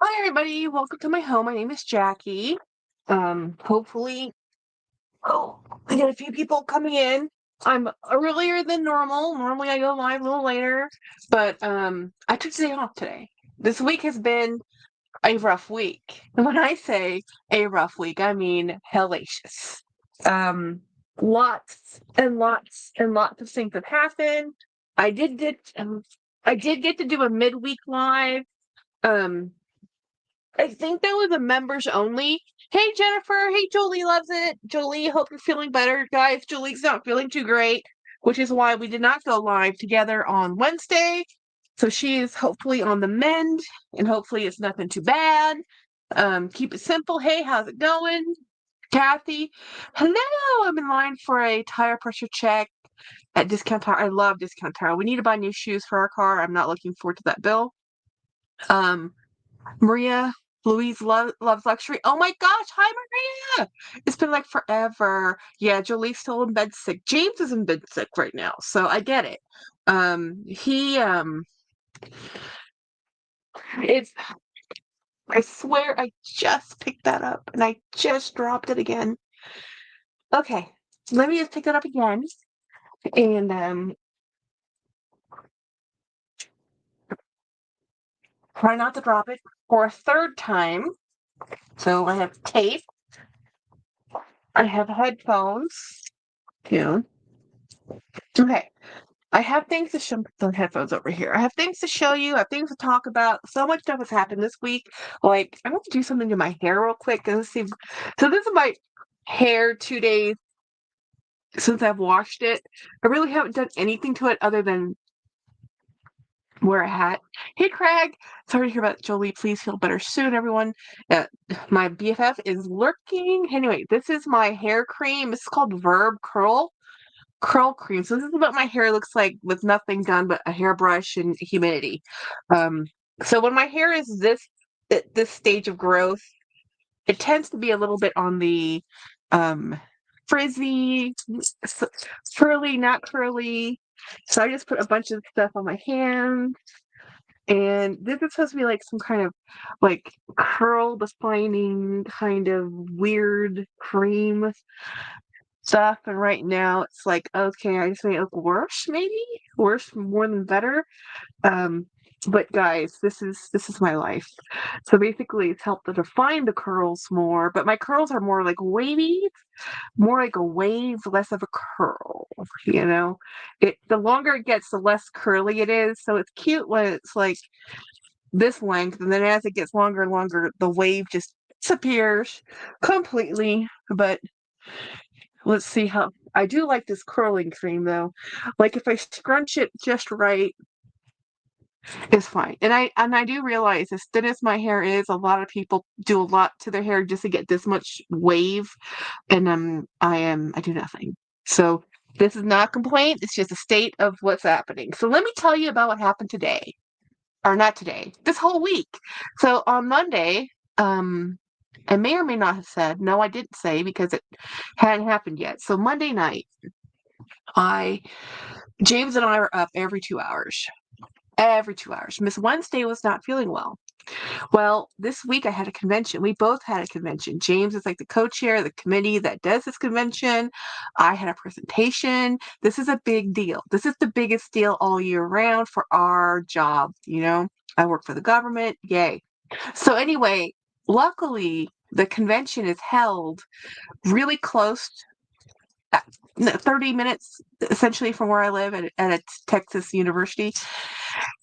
Hi everybody, welcome to my home. My name is Jackie. Hopefully, I get a few people coming in. I'm earlier than normal. Normally I go live a little later, but I took today off today. This week has been a rough week. And when I say a rough week, I mean hellacious. Um, Lots and lots and lots of things have happened. I did get I did get to do a midweek live. Um, I think that was a members only. Hey Jennifer, hey Jolie loves it. Jolie, hope you're feeling better. Guys, Jolie's not feeling too great, which is why we did not go live together on Wednesday. So she is hopefully on the mend and hopefully it's nothing too bad. Keep it simple. Hey, how's it going? Kathy. Hello, I'm in line for a tire pressure check at Discount Tire. I love Discount Tire. We need to buy new shoes for our car. I'm not looking forward to that bill. Um, Maria Louise loves luxury. Oh my gosh, hi Maria! It's been like forever. Yeah, Jolie's still in bed sick. James is in bed sick right now, so I get it. He it's I swear I just picked that up and I just dropped it again. Okay, let me just pick it up again and try not to drop it for a third time. So I have tape. I have headphones. Yeah. Okay. I have things to show the headphones over here. I have things to show you. I have things to talk about. So much stuff has happened this week. Like, I want to do something to my hair real quick. Let's see. So this is my hair 2 days since I've washed it. I really haven't done anything to it other than wear a hat. Hey, Craig. Sorry to hear about Jolie. Please feel better soon, everyone. My BFF is lurking. Anyway, this is my hair cream. This is called Verb Curl cream. So this is what my hair looks like with nothing done but a hairbrush and humidity. Um, so when my hair is at this stage of growth, it tends to be a little bit on the um, frizzy, curly, not curly. So I just put a bunch of stuff on my hands. And this is supposed to be like some kind of like curl defining kind of weird cream stuff, and right now it's like, okay, I just made it look worse, maybe worse more than better. Um, but guys, this is my life. So basically, it's helped to define the curls more, but my curls are more like wavy, more like a wave, less of a curl. You know, the longer it gets, the less curly it is. So it's cute when it's like this length, and then as it gets longer and longer, the wave just disappears completely. But let's see how I do like this curling cream though. Like if I scrunch it just right, it's fine. And I do realize as thin as my hair is, a lot of people do a lot to their hair just to get this much wave. And I do nothing. So this is not a complaint, it's just a state of what's happening. So let me tell you about what happened today. Or not today, this whole week. So on Monday, I may or may not have said, no, I didn't say because it hadn't happened yet. So Monday night, I James and I are up every 2 hours. Every 2 hours. Miss Wednesday was not feeling well. Well, this week I had a convention. We both had a convention. James is like the co-chair of the committee that does this convention. I had a presentation. This is a big deal. This is the biggest deal all year round for our job. I work for the government. Yay. So anyway, luckily the convention is held really close 30 minutes essentially from where I live at a Texas university.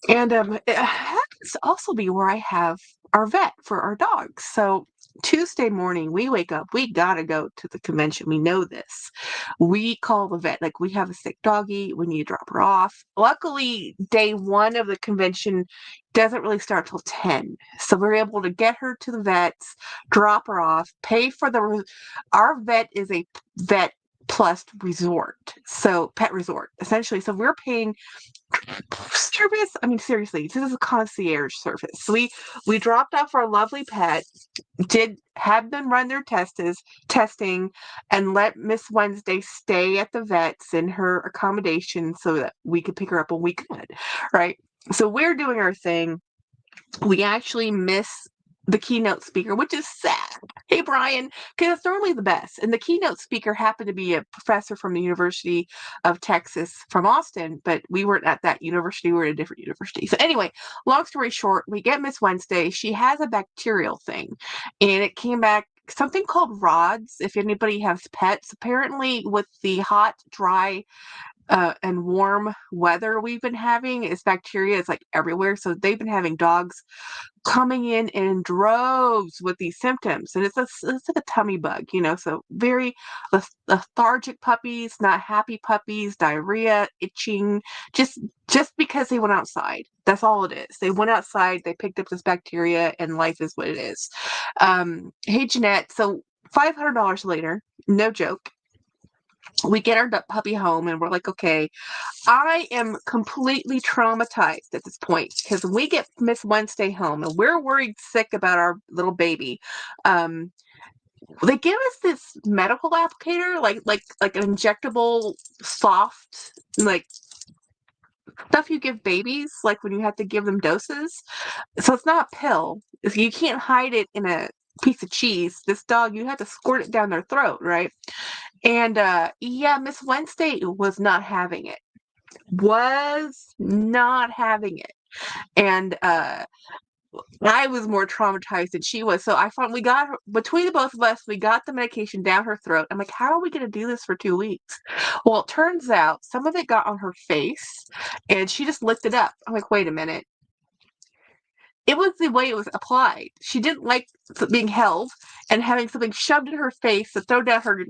And it happens to also be where I have our vet for our dogs. So Tuesday morning, we wake up, we gotta go to the convention. We know this. We call the vet, like we have a sick doggy, we need to drop her off. Luckily, day one of the convention doesn't really start till 10. So we're able to get her to the vets, drop her off, pay for our vet is a vet plus resort. So pet resort, essentially. So we're paying service. I mean, seriously, this is a concierge service. We dropped off our lovely pet, had them run their testing, and let Miss Wednesday stay at the vet's in her accommodation so that we could pick her up when we could, right? So we're doing our thing. We actually miss the keynote speaker, which is sad. Hey, Brian, because it's normally the best. And the keynote speaker happened to be a professor from the University of Texas from Austin, but we weren't at that university. We were at a different university. So anyway, long story short, we get Miss Wednesday. She has a bacterial thing, and it came back something called rods. If anybody has pets, apparently with the hot, dry, and warm weather we've been having, is bacteria is like everywhere. So they've been having dogs coming in droves with these symptoms, and it's like a tummy bug, so very lethargic puppies, not happy puppies, diarrhea, itching, just because they went outside. That's all it is. They went outside, they picked up this bacteria, and life is what it is. Hey, Jeanette. So $500 later, no joke, we get our puppy home, and we're like, okay, I am completely traumatized at this point, because when we get Miss Wednesday home and we're worried sick about our little baby, they give us this medical applicator, like an injectable, soft, like stuff you give babies, like when you have to give them doses. So it's not a pill. You can't hide it in a piece of cheese. This dog, you have to squirt it down their throat, right? And yeah, Miss Wednesday was not having it. And I was more traumatized than she was. So I found we got her, between the both of us, we got the medication down her throat. I'm like, how are we going to do this for 2 weeks? Well, it turns out some of it got on her face, and she just licked it up. I'm like, wait a minute. It was the way it was applied. She didn't like being held and having something shoved in her face to throw down her,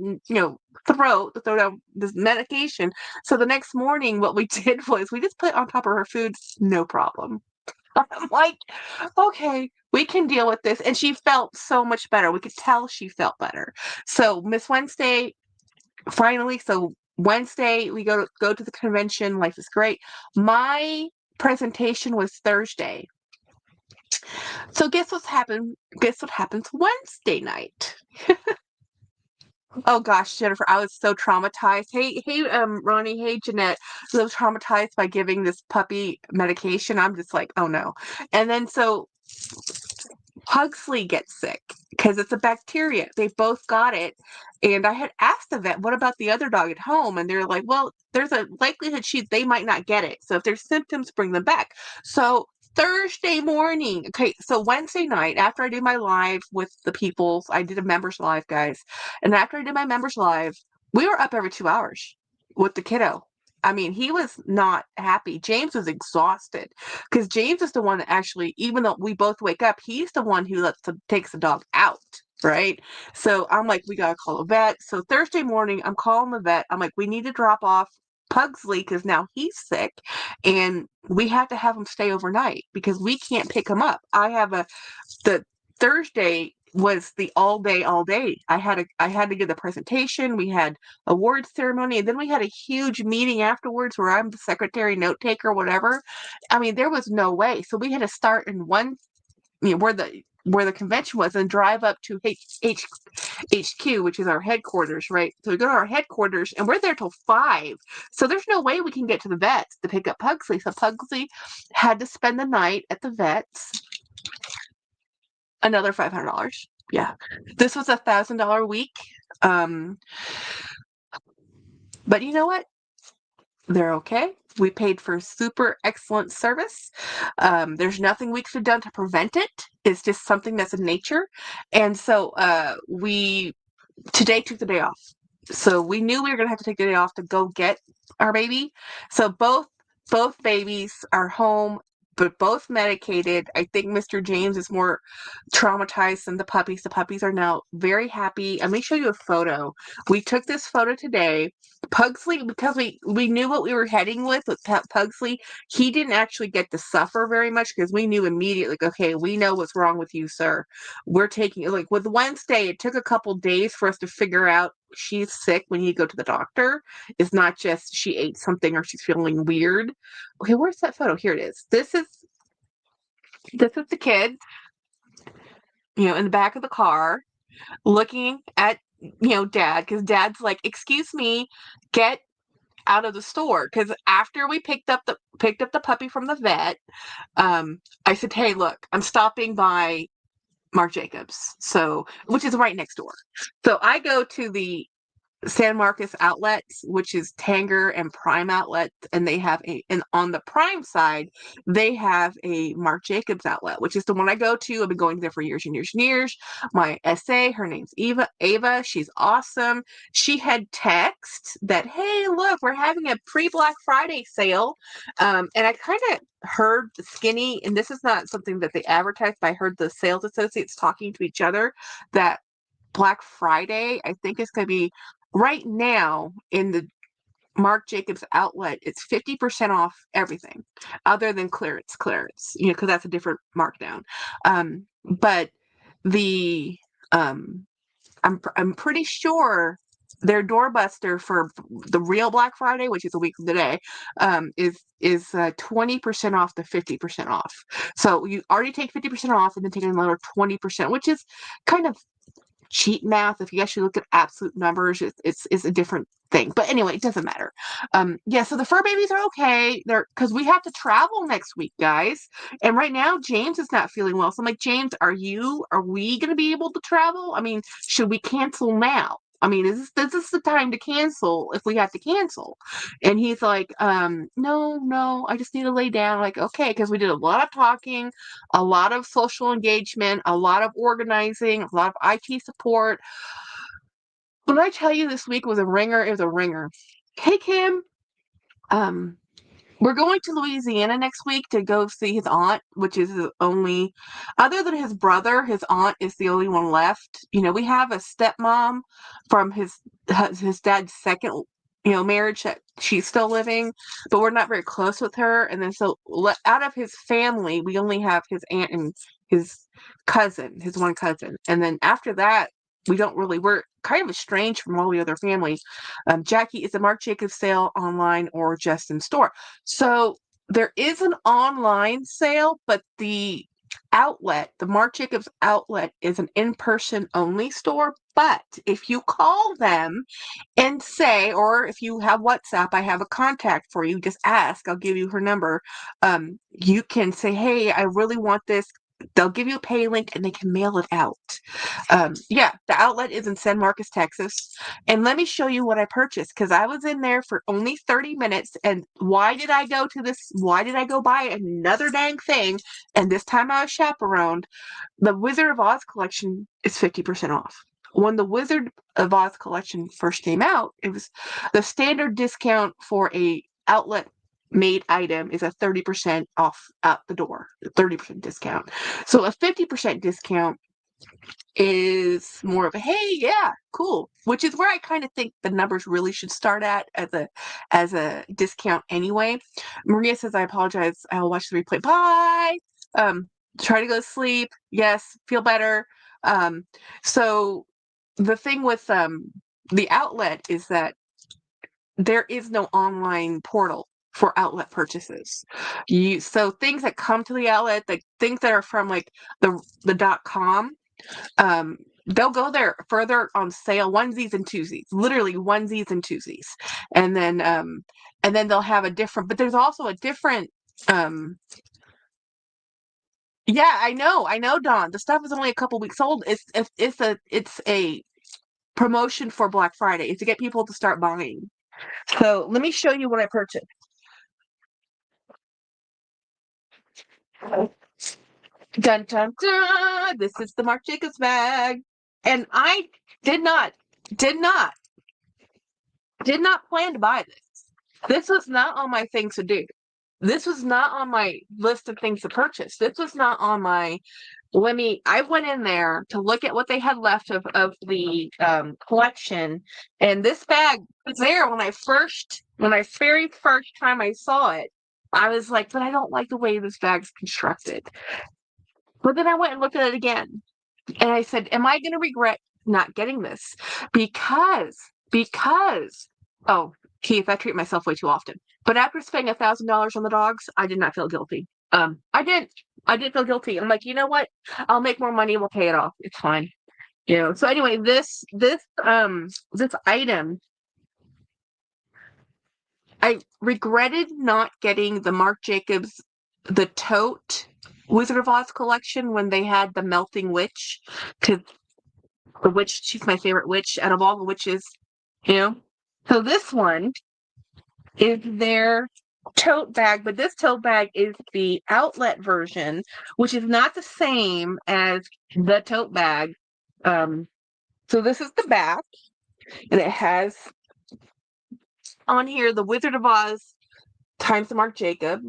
throat, to throw down this medication. So the next morning, what we did was we just put it on top of her food, no problem. I'm like, okay, we can deal with this. And she felt so much better. We could tell she felt better. So Miss Wednesday, finally, so Wednesday we go to the convention. Life is great. My presentation was Thursday. So guess what's happened? Guess what happens Wednesday night? Oh gosh, Jennifer, I was so traumatized. Hey, Ronnie, hey, Jeanette. I was traumatized by giving this puppy medication. I'm just like, oh no. And then so Pugsley gets sick because it's a bacteria. They both got it. And I had asked the vet, what about the other dog at home? And they're like, well, there's a likelihood they might not get it. So if there's symptoms, bring them back. So Thursday morning, okay, so Wednesday night, after I did my live with the people, I did a members live, guys. And after I did my members live, we were up every 2 hours with the kiddo. I mean, he was not happy. James was exhausted because James is the one that actually, even though we both wake up, he's the one who takes the dog out, right? So I'm like, we gotta call a vet. So Thursday morning, I'm calling the vet. I'm like, we need to drop off Pugsley because now he's sick, and we have to have him stay overnight because we can't pick him up. The Thursday was the all day. I had to give the presentation. We had awards ceremony, and then we had a huge meeting afterwards where I'm the secretary, note taker, whatever. I mean, there was no way. So we had to start in one, where the convention was, and drive up to HQ, which is our headquarters, right? So we go to our headquarters, and we're there till 5. So there's no way we can get to the vets to pick up Pugsley. So Pugsley had to spend the night at the vets. Another $500. Yeah. This was $1,000 week. But you know what? They're okay. We paid for super excellent service. There's nothing we could have done to prevent it. It's just something that's in nature. And so we today took the day off. So we knew we were going to have to take the day off to go get our baby. So both babies are home, but both medicated. I think Mr. James is more traumatized than the puppies. The puppies are now very happy. Let me show you a photo. We took this photo today. Pugsley, because we knew what we were heading with Pugsley, he didn't actually get to suffer very much because we knew immediately, like, okay, we know what's wrong with you, sir. We're taking, like with Wednesday, it took a couple days for us to figure out she's sick when you go to the doctor. It's not just she ate something or she's feeling weird. Okay, where's that photo? Here it is. This is the kid, in the back of the car, looking at dad, because dad's like, excuse me, get out of the store. Because after we picked up the puppy from the vet, I said, hey, look, I'm stopping by Marc Jacobs. So, which is right next door. So I go to the San Marcos outlets, which is Tanger and Prime outlets, and they have and on the Prime side, they have a Marc Jacobs outlet, which is the one I go to. I've been going there for years and years and years. My SA, her name's Ava, she's awesome. She had text that, hey, look, we're having a pre-Black Friday sale. And I kind of heard the skinny, and this is not something that they advertised, but I heard the sales associates talking to each other that Black Friday, I think, is going to be right now in the Marc Jacobs outlet. It's 50% off everything other than clearance, because that's a different markdown. But the I'm pretty sure their doorbuster for the real Black Friday, which is a week from today, is 20% off the 50% off. So you already take 50% off and then take another 20%, which is kind of cheap math. If you actually look at absolute numbers, it's a different thing. But anyway, it doesn't matter. Yeah, so the fur babies are okay. They're because we have to travel next week, guys. And right now, James is not feeling well. So I'm like, James, are we going to be able to travel? I mean, should we cancel now? I mean, is this the time to cancel if we have to cancel? And he's like, no, I just need to lay down. Like, okay, because we did a lot of talking, a lot of social engagement, a lot of organizing, a lot of IT support. When I tell you this week was a ringer, it was a ringer. Hey, Kim. Um, we're going to Louisiana next week to go see his aunt, which is his only, other than his brother, his aunt is the only one left. We have a stepmom from his dad's second, marriage that she's still living, but we're not very close with her. And then so out of his family, we only have his aunt and his his one cousin. And then after that, we're kind of estranged from all the other families. Jackie, is a Marc Jacobs sale online or just in store? So there is an online sale, but the Marc Jacobs outlet, is an in-person only store. But if you call them and say, or if you have WhatsApp, I have a contact for you, just ask, I'll give you her number. You can say, hey, I really want this. They'll give you a pay link and they can mail it out. Yeah, the outlet is in San Marcos, Texas. And let me show you what I purchased, because I was in there for only 30 minutes. And why did I go to this? Why did I go buy another dang thing? And this time I was chaperoned. The Wizard of Oz collection is 50% off. When the Wizard of Oz collection first came out, it was the standard discount for a outlet made item is a 30% off out the door, 30% discount. So a 50% discount is more of a, hey, yeah, cool, which is where I kind of think the numbers really should start at as a discount anyway. Maria says, I apologize, I'll watch the replay. Bye. Try to go to sleep. Yes, feel better. So the thing with the outlet is that there is no online portal for outlet purchases. So things that come to the outlet, like things that are from like the .com, they'll go there further on sale, onesies and twosies, literally onesies and twosies. And then they'll have a different, but there's also a different, yeah, I know, Dawn. The stuff is only a couple weeks old. It's a promotion for Black Friday. It's to get people to start buying. So let me show you what I purchased. Dun dun dun! This is the Marc Jacobs bag, and I did not, did not, did not plan to buy this. This was not on my things to do. This was not on my list of things to purchase. This was not on my. I went in there to look at what they had left of the collection, and this bag was there when very first time I saw it. I was like, but I don't like the way this bag's constructed. But then I went and looked at it again, and I said, am I going to regret not getting this? Because, oh, Keith, I treat myself way too often. But after spending $1,000 on the dogs, I did not feel guilty. I didn't feel guilty. I'm like, you know what? I'll make more money. We'll pay it off. It's fine. So anyway, this item, I regretted not getting the Marc Jacobs, the tote Wizard of Oz collection when they had the melting witch, because the witch, she's my favorite witch out of all the witches, you know. So this one is their tote bag, but this tote bag is the outlet version, which is not the same as the tote bag. So this is the back, and it has on here the Wizard of Oz times the Marc Jacobs,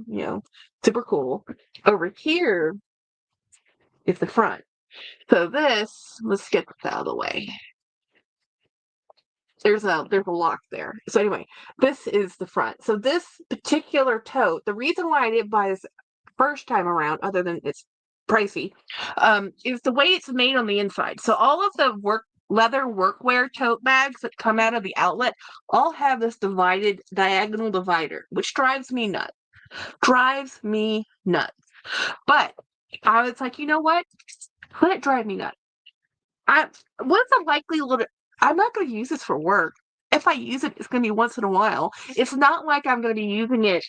super cool. Over here is the front. So this, let's get this out of the way. There's a lock there. So anyway, this is the front. So this particular tote, the reason why I didn't buy this first time around, other than it's pricey, is the way it's made on the inside. So all of the leather workwear tote bags that come out of the outlet all have this diagonal divider, which drives me nuts. But I was like, you know what? Let it drive me nuts. What's the likelihood? I'm not going to use this for work. If I use it, it's going to be once in a while. It's not like I'm going to be using it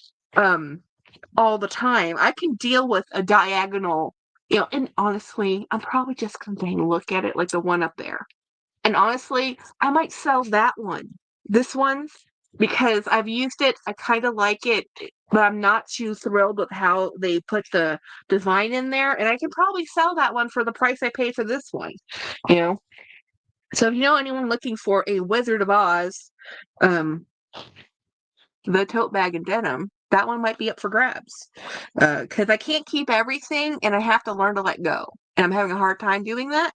all the time. I can deal with a diagonal, and honestly, I'm probably just going to look at it like the one up there. And honestly, I might sell that one. This one, because I've used it, I kind of like it, but I'm not too thrilled with how they put the design in there. And I can probably sell that one for the price I paid for this one, you know. So if you know anyone looking for a Wizard of Oz, the tote bag in denim, that one might be up for grabs. Because I can't keep everything and I have to learn to let go. And I'm having a hard time doing that.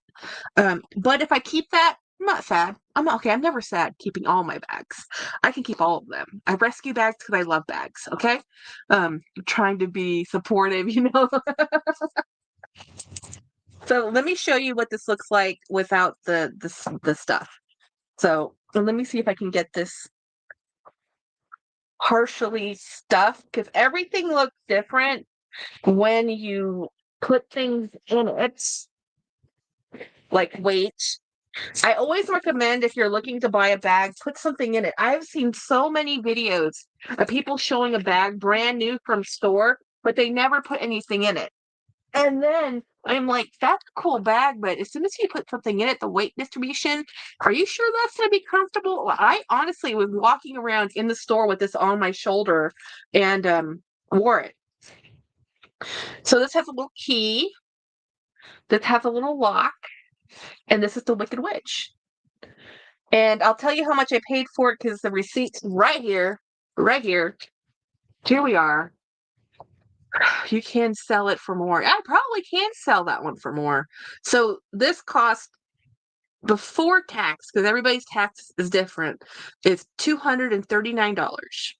But if I keep that, I'm not sad. I'm never sad keeping all my bags. I can keep all of them. I rescue bags because I love bags, okay? Trying to be supportive, So let me show you what this looks like without the stuff. So let me see if I can get this partially stuffed, because everything looks different when you put things in it, like weight. I always recommend, if you're looking to buy a bag, put something in it. I've seen so many videos of people showing a bag brand new from store, but they never put anything in it. And then I'm like, that's a cool bag, but as soon as you put something in it, the weight distribution, are you sure that's going to be comfortable? I honestly was walking around in the store with this on my shoulder and wore it. So this has a little key. This has a little lock. And this is the Wicked Witch. And I'll tell you how much I paid for it because the receipt's right here. Right here. Here we are. You can sell it for more. I probably can sell that one for more. So this cost before tax, because everybody's tax is different, is $239.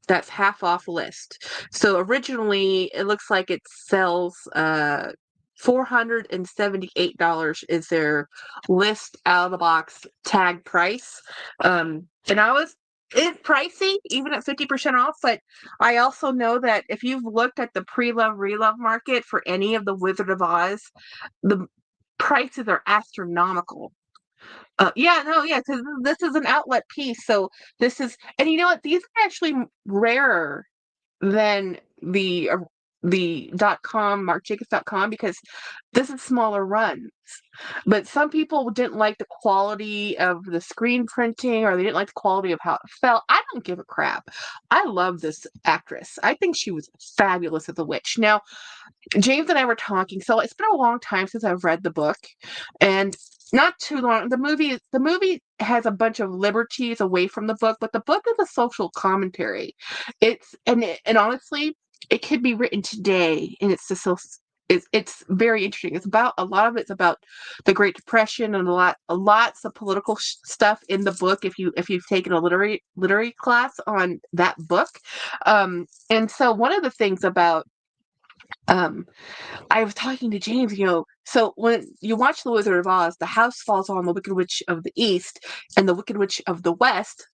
That's half off list. So originally it looks like it sells $478 is their list out of the box tag price. And it's pricey, even at 50% off, but I also know that if you've looked at the pre-love, relove market for any of the Wizard of Oz, the prices are astronomical. Because this is an outlet piece. So this is, and you know what? These are actually rarer than the .com, marcjacobs.com, because this is smaller runs. But some people didn't like the quality of the screen printing, or they didn't like the quality of how it felt. I don't give a crap. I love this actress. I think she was fabulous as a witch. Now, James and I were talking, so it's been a long time since I've read the book, and not too long. The movie has a bunch of liberties away from the book, but the book is a social commentary. And honestly, it could be written today, and it's very interesting. It's about a lot of it's about the Great Depression, and lots of political stuff in the book. If you've taken a literary class on that book, and so one of the things about I was talking to James, so when you watch The Wizard of Oz, the house falls on the Wicked Witch of the East, and the Wicked Witch of the West,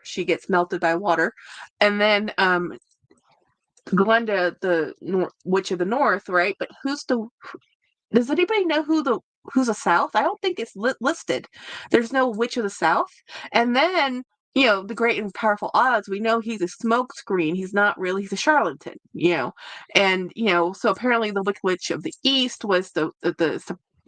she gets melted by water. And then Glenda, the Witch of the North, right? But does anybody know who's the South? I don't think it's listed. There's no Witch of the South. And then the great and powerful odds, we know he's a smokescreen. He's a charlatan, And, so apparently the Wicked Witch of the East was a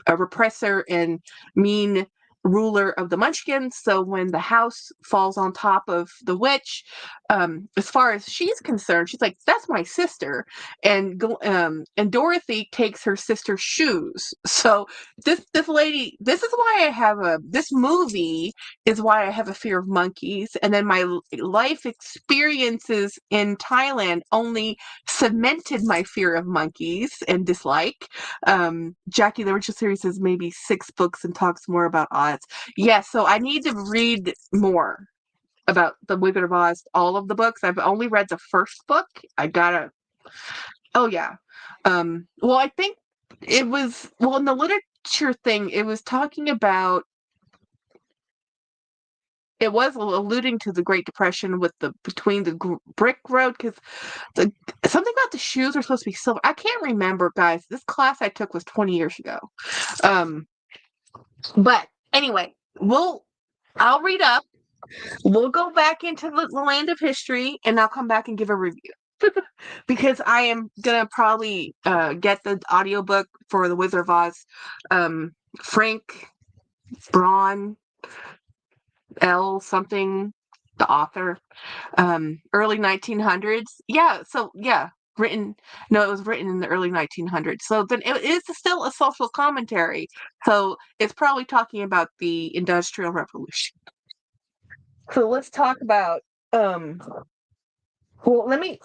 repressor and mean ruler of the Munchkins. So when the house falls on top of the witch, as far as she's concerned, she's like, "That's my sister," and Dorothy takes her sister's shoes. So this lady, this movie is why I have a fear of monkeys. And then my life experiences in Thailand only cemented my fear of monkeys and dislike. Jackie, the Rachel series has maybe 6 books and talks more about Oz. Yes, so I need to read more about the Wizard of Oz, all of the books. I've only read the first book. I gotta. Oh yeah. Well, I think in the literature thing, it was talking about. It was alluding to the Great Depression with between the brick road, because something about the shoes are supposed to be silver. I can't remember, guys. This class I took was 20 years ago. Um, but anyway, I'll read up. We'll go back into the land of history, and I'll come back and give a review. Because I am gonna probably get the audiobook for The Wizard of Oz. Frank Braun L something, the author, early 1900s. Yeah, so yeah, written. No, it was written in the early 1900s. So then it is still a social commentary. So it's probably talking about the Industrial Revolution. So let's talk about. Well, let me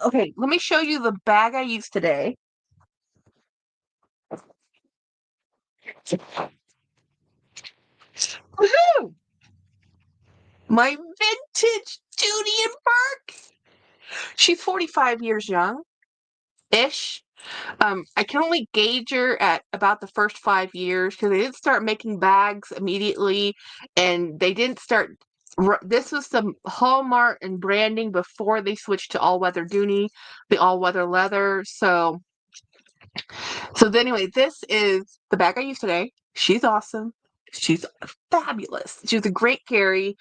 show you the bag I used today. Woohoo! My vintage Judy and Burke. She's 45 years young ish. I can only gauge her at about the first 5 years because they didn't start making bags immediately, and they didn't start. This was some Hallmark and branding before they switched to all-weather Dooney, the all-weather leather. Anyway, this is the bag I used today. She's awesome. She's fabulous. She was a great carry.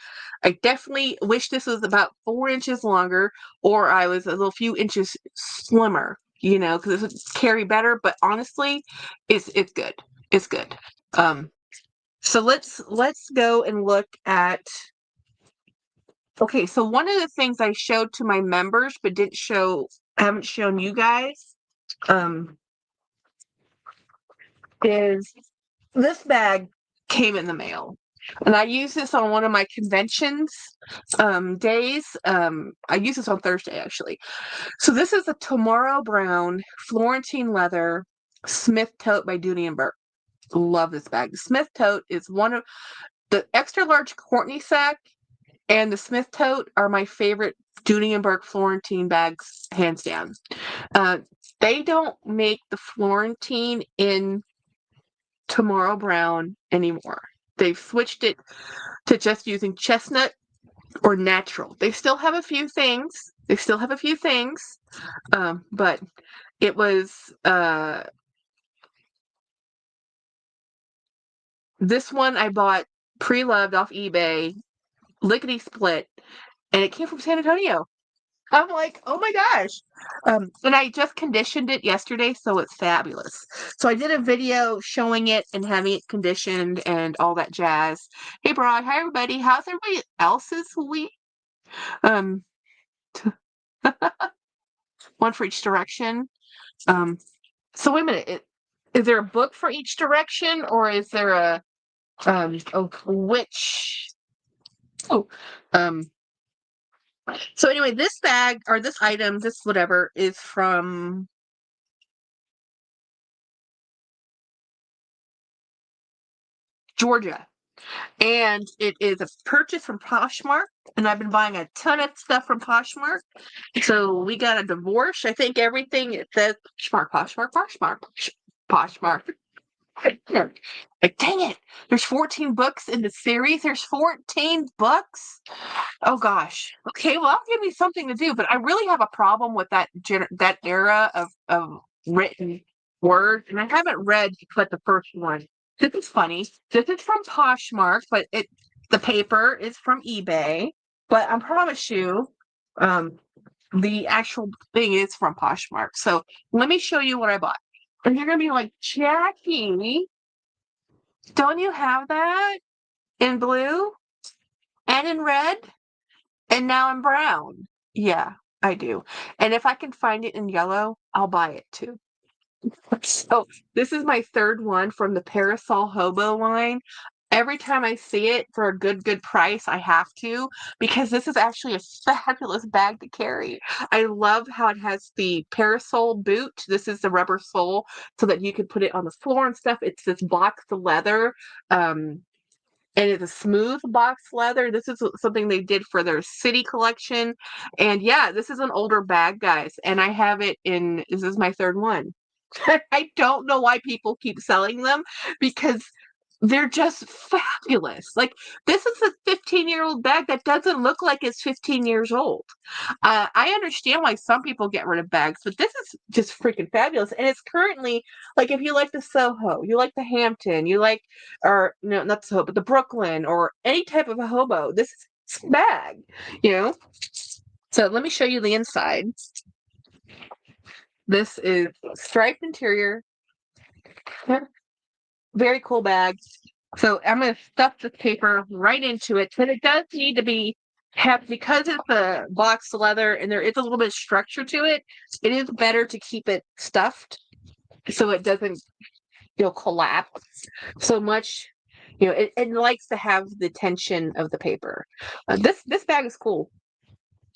I definitely wish this was about 4 inches longer, or I was a little few inches slimmer, because it would carry better. But honestly, it's good. It's good. So let's go and look at. Okay, so one of the things I showed to my members but haven't shown you guys, is this bag came in the mail. And I used this on one of my conventions days. I used this on Thursday, actually. So this is a Tomorrow Brown Florentine leather Smith tote by Dooney and Burke. Love this bag. The Smith tote is one of the extra large Courtney sack, and the Smith tote are my favorite Dooney and Burke Florentine bags, hands down. They don't make the Florentine in Tomorrow Brown anymore. They've switched it to just using chestnut or natural. They still have a few things. But it was this one I bought pre-loved off eBay, lickety split, and it came from San Antonio. I'm like, oh my gosh. And I just conditioned it yesterday, so it's fabulous. So I did a video showing it and having it conditioned and all that jazz. Hey, Broad. Hi, everybody. How's everybody else's week? Um, one for each direction. So wait a minute. Is there a book for each direction, or is there which? Oh, so anyway, this bag or this item, this whatever, is from Georgia. And it is a purchase from Poshmark. And I've been buying a ton of stuff from Poshmark. So we got a divorce. I think everything it says Poshmark. Like, dang it. There's 14 books in the series. There's 14 books. Oh gosh. Okay, well, I'll give me something to do, but I really have a problem with that era of written word, and I haven't read but the first one. This is funny. This is from Poshmark, but the paper is from eBay. But I promise you, the actual thing is from Poshmark. So let me show you what I bought. And you're gonna be like, Jackie, don't you have that in blue and in red and now in brown? Yeah, I do. And if I can find it in yellow, I'll buy it too. So this is my third one from the Parasol Hobo line. Every time I see it for a good price, I have to, because this is actually a fabulous bag to carry. I love how it has the parasol boot. This is the rubber sole so that you can put it on the floor and stuff. It's this boxed leather. And it's a smooth box leather. This is something they did for their city collection. And yeah, this is an older bag, guys. And I have it in, this is my third one. I don't know why people keep selling them because they're just fabulous. Like, this is a 15-year-old bag that doesn't look like it's 15 years old. I understand why some people get rid of bags, but this is just freaking fabulous. And it's currently, like, if you like the Soho, you like the Hampton, you like, or no, not Soho, but the Brooklyn, or any type of a hobo, this is a bag, you know? So let me show you the inside. This is striped interior. Very cool bag. So I'm going to stuff the paper right into it, but it does need to be because it's a boxed leather and there is a little bit of structure to it. It is better to keep it stuffed so it doesn't, collapse so much. It likes to have the tension of the paper. This bag is cool.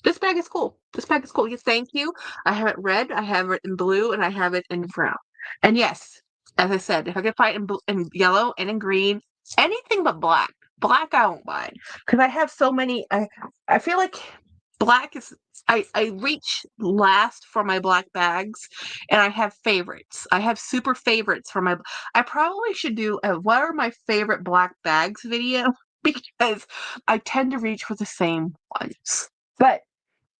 This bag is cool. This bag is cool. Yes, thank you. I have it red, I have it in blue, and I have it in brown. And yes, as I said, if I can find it in yellow and in green, anything but black. Black I won't buy because I have so many. I feel like black is. I reach last for my black bags, and I have favorites. I have super favorites for my. I probably should do a what are my favorite black bags video because I tend to reach for the same ones. But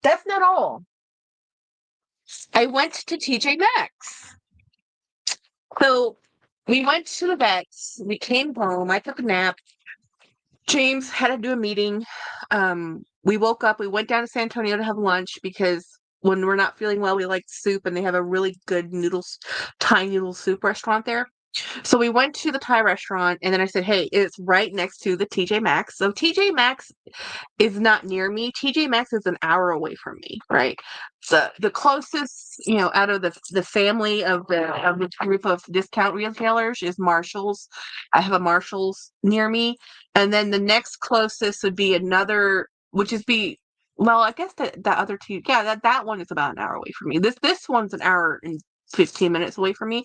that's not all. I went to TJ Maxx. So we went to the vets. We came home. I took a nap. James had to do a meeting. We woke up. We went down to San Antonio to have lunch because when we're not feeling well, we like soup, and they have a really good Thai noodle soup restaurant there. So we went to the Thai restaurant, and then I said, "Hey, it's right next to the TJ Maxx." So TJ Maxx is not near me. TJ Maxx is an hour away from me, right? The closest, out of the family of the group of discount retailers is Marshalls. I have a Marshalls near me, and then the next closest would be another, which is well, I guess the other two, yeah, that one is about an hour away from me. This one's an hour and 15 minutes away from me.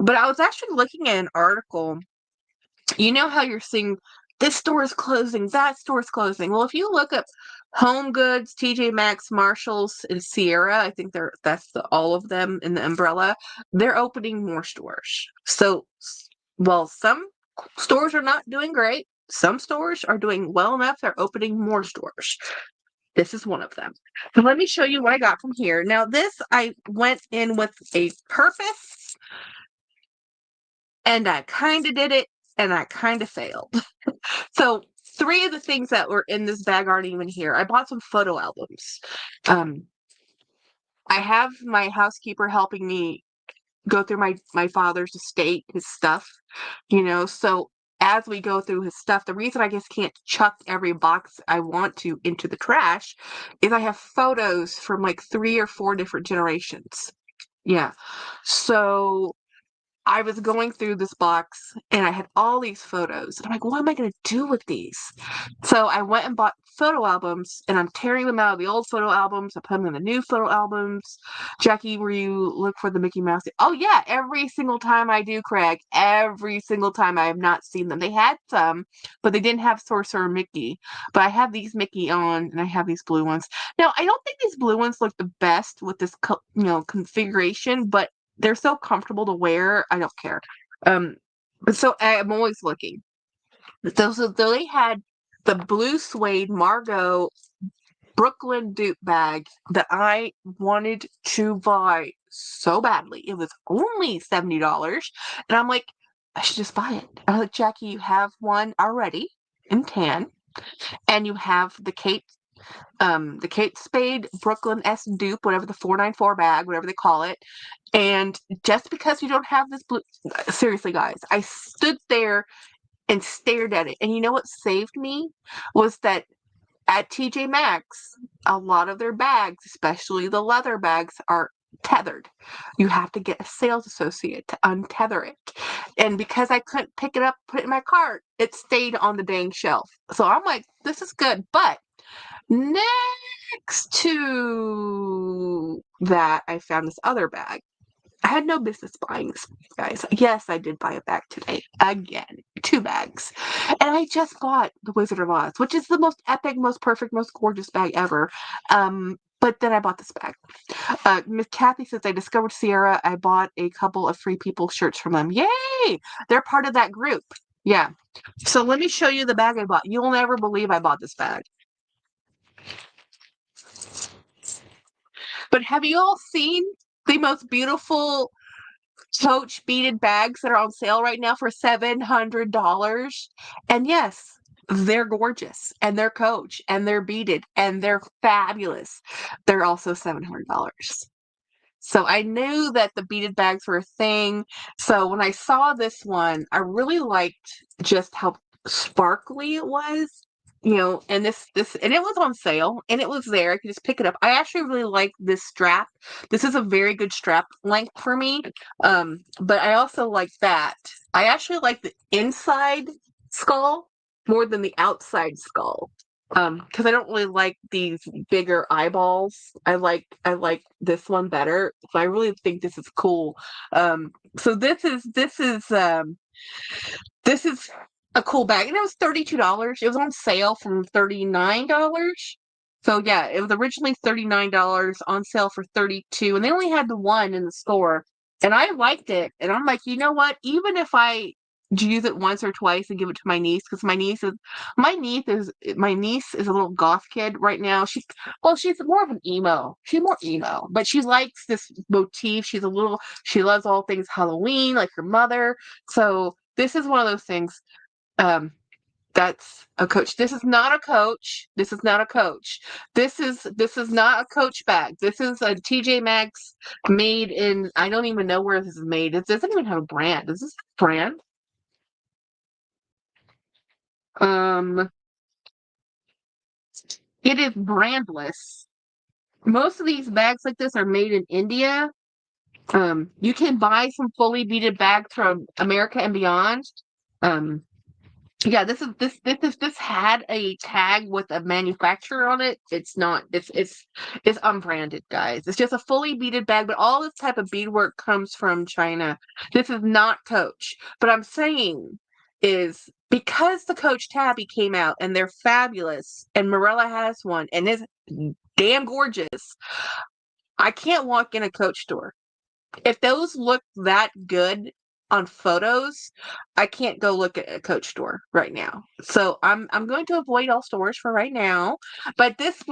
But I was actually looking at an article. You know how you're seeing this store is closing, that store is closing. Well, if you look up Home Goods, TJ Maxx, Marshalls, and Sierra, I think that's all of them in the umbrella. They're opening more stores. So, well, some stores are not doing great. Some stores are doing well enough. They're opening more stores. This is one of them. So let me show you what I got from here. Now, this I went in with a purpose, and I kind of did it, and I kind of failed. So 3 of the things that were in this bag aren't even here. I bought some photo albums. Um, I have my housekeeper helping me go through my father's estate, his stuff, so as we go through his stuff, the reason I just can't chuck every box I want to into the trash is I have photos from like 3 or 4 different generations. Yeah. So I was going through this box and I had all these photos. And I'm like, what am I going to do with these? So I went and bought photo albums, and I'm tearing them out of the old photo albums. I put them in the new photo albums. Jackie, where you look for the Mickey Mouse? Oh, yeah. Every single time I do, Craig. Every single time I have not seen them. They had some, but they didn't have Sorcerer Mickey. But I have these Mickey on, and I have these blue ones. Now, I don't think these blue ones look the best with this, configuration, but they're so comfortable to wear. I don't care. So I'm always looking. So they had the blue suede Margot Brooklyn dupe bag that I wanted to buy so badly. It was only $70. And I'm like, I should just buy it. I'm like, Jackie, you have one already in tan, and you have the Kate the Kate Spade Brooklyn S dupe, whatever, the 494 bag, whatever they call it. And just because you don't have this blue, seriously, guys, I stood there and stared at it. And you know what saved me was that at TJ Maxx, a lot of their bags, especially the leather bags, are tethered. You have to get a sales associate to untether it. And because I couldn't pick it up, put it in my cart, it stayed on the dang shelf. So I'm like, this is good. But next to that, I found this other bag. I had no business buying this, guys. Yes, I did buy a bag today. Again, 2 bags. And I just bought the Wizard of Oz, which is the most epic, most perfect, most gorgeous bag ever. But then I bought this bag. Miss Kathy says, I discovered Sierra. I bought a couple of Free People shirts from them. Yay! They're part of that group. Yeah. So let me show you the bag I bought. You'll never believe I bought this bag. But have you all seen the most beautiful Coach beaded bags that are on sale right now for $700? And yes, they're gorgeous, and they're Coach, and they're beaded, and they're fabulous. They're also $700. So I knew that the beaded bags were a thing. So when I saw this one, I really liked just how sparkly it was. And this and it was on sale, and it was there. I could just pick it up. I actually really like this strap. This is a very good strap length for me. But I also like that. I actually like the inside skull more than the outside skull. Because I don't really like these bigger eyeballs. I like this one better. So I really think this is cool. So this is a cool bag, and it was $32. It was on sale from $39. So yeah, it was originally $39 on sale for $32, and they only had the one in the store. And I liked it, and I'm like, you know what? Even if I use it once or twice and give it to my niece, because my niece is a little goth kid right now. She's more of an emo. She's more emo, but she likes this motif. She loves all things Halloween, like her mother. So this is one of those things. That's a Coach. This is not a Coach. This is not a Coach. This is not a Coach bag. This is a TJ Maxx made in. I don't even know where this is made. It doesn't even have a brand. Is this a brand? Um, it is brandless. Most of these bags like this are made in India. You can buy some fully beaded bags from America and Beyond. Um, Yeah, this had a tag with a manufacturer on it. It's not. It's unbranded, guys. It's just a fully beaded bag, but all this type of beadwork comes from China. This is not Coach. But I'm saying is because the Coach tabby came out and they're fabulous, and Morella has one and it's damn gorgeous. I can't walk in a Coach store. If those look that good on photos, I can't go look at a Coach store right now. So I'm going to avoid all stores for right now. But this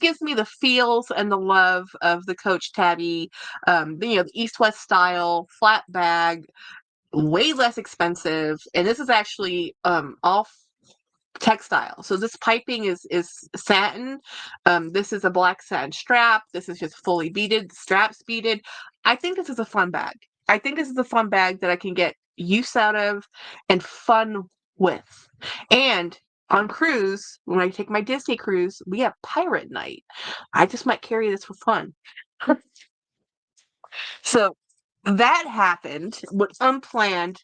gives me the feels and the love of the Coach tabby, the East-West style flat bag, way less expensive, and this is actually all textile. So this piping is satin. This is a black satin strap. This is just fully beaded, straps beaded. I think this is a fun bag. I think this is a fun bag that I can get use out of and fun with. And on cruise, when I take my Disney cruise, we have pirate night. I just might carry this for fun. So that happened. What unplanned,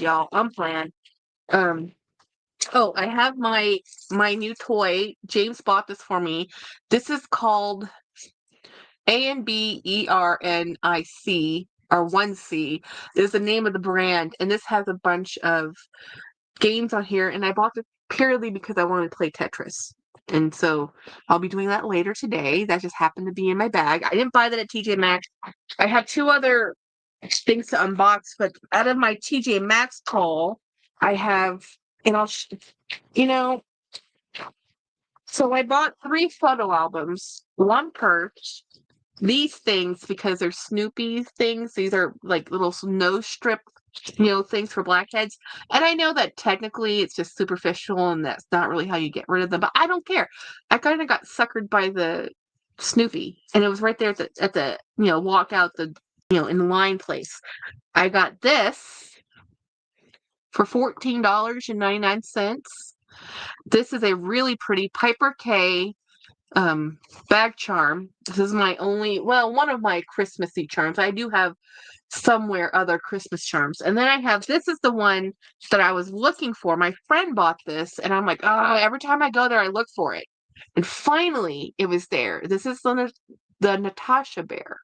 y'all, unplanned. Um, Oh, I have my new toy. James bought this for me. This is called ANBERNIC, or 1C is the name of the brand, and this has a bunch of games on here, and I bought this purely because I wanted to play Tetris. And so I'll be doing that later today. That just happened to be in my bag. I didn't buy that at TJ Maxx. I have 2 other things to unbox, but out of my TJ Maxx haul, I have, and you know, so I bought 3 photo albums, 1 purse, these things because they're Snoopy things. These are like little nose strip things for blackheads. And I know that technically it's just superficial and that's not really how you get rid of them, but I don't care. I kind of got suckered by the Snoopy, and it was right there at the walk out the in the line place. I got this for $14.99. This is a really pretty Piper K bag charm. This is my only, well, one of my Christmassy charms. I do have somewhere other Christmas charms. And then I have, this is the one that I was looking for. My friend bought this, and I'm like, oh, every time I go there, I look for it. And finally, it was there. This is the Natasha bear.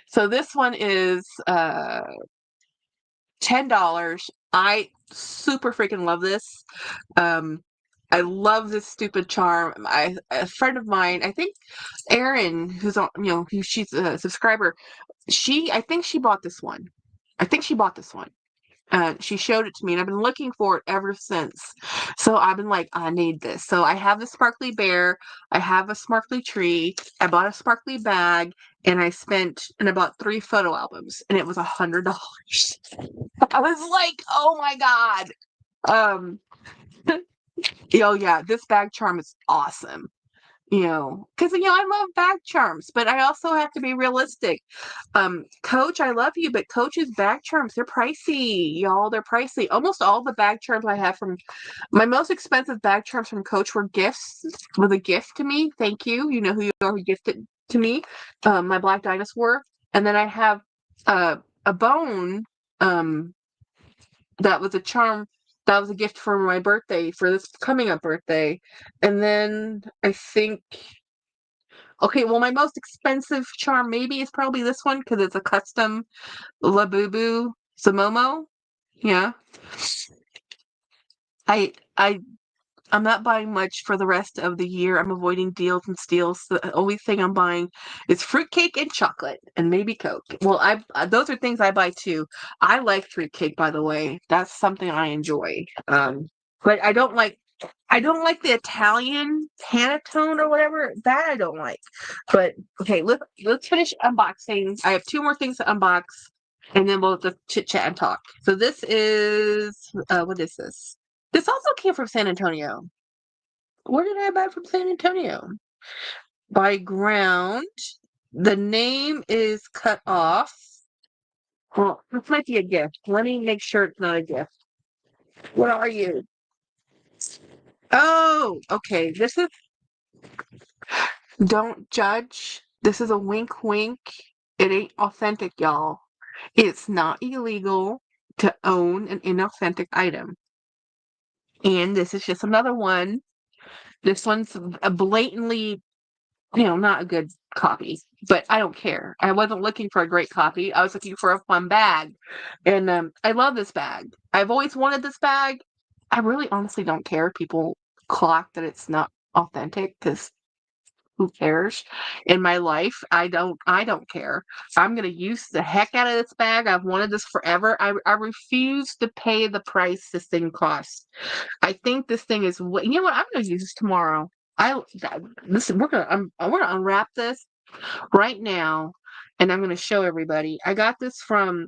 So this one is $10. I super freaking love this. I love this stupid charm. A friend of mine, I think Erin, who's on, she's a subscriber. I think she bought this one. I think she bought this one. She showed it to me, and I've been looking for it ever since. So I've been like, I need this. So I have the sparkly bear. I have a sparkly tree. I bought a sparkly bag, and I bought 3 photo albums, and it was $100. I was like, oh my God. Um, oh yeah, this bag charm is awesome. Because I love bag charms, but I also have to be realistic. Coach, I love you, but Coach's bag charms, they're pricey, y'all. They're pricey. Almost all the bag charms I have from my most expensive bag charms from Coach were a gift to me. Thank you. You know who you are who gifted to me. My Black Dinosaur. And then I have a bone that was a charm. That was a gift for my birthday, for this coming up birthday. And then I think, okay, well, my most expensive charm maybe is probably this one because it's a custom Labubu Zamomo. Yeah. I I I'm not buying much for the rest of the year. I'm avoiding deals and steals. The only thing I'm buying is fruitcake and chocolate and maybe Coke. Well, those are things I buy too. I like fruitcake, by the way. That's something I enjoy. But I don't like the Italian panettone or whatever. That I don't like. But okay, let's finish unboxing. I have 2 more things to unbox, and then we'll just chit chat and talk. So this is what is this? This also came from San Antonio. Where did I buy it from San Antonio? By Ground. The name is cut off. Well, this might be a gift. Let me make sure it's not a gift. What are you? Oh, okay. Don't judge. This is a wink wink. It ain't authentic, y'all. It's not illegal to own an inauthentic item. And this is just another one. This one's a blatantly, not a good copy, but I don't care. I wasn't looking for a great copy. I was looking for a fun bag. And I love this bag. I've always wanted this bag. I really honestly don't care if people clock that it's not authentic because who cares? In my life, I don't care. I'm gonna use the heck out of this bag. I've wanted this forever. I refuse to pay the price this thing costs. I think this thing is you know what? I'm gonna use this tomorrow. Listen, we're gonna unwrap this right now, and I'm gonna show everybody. I got this from.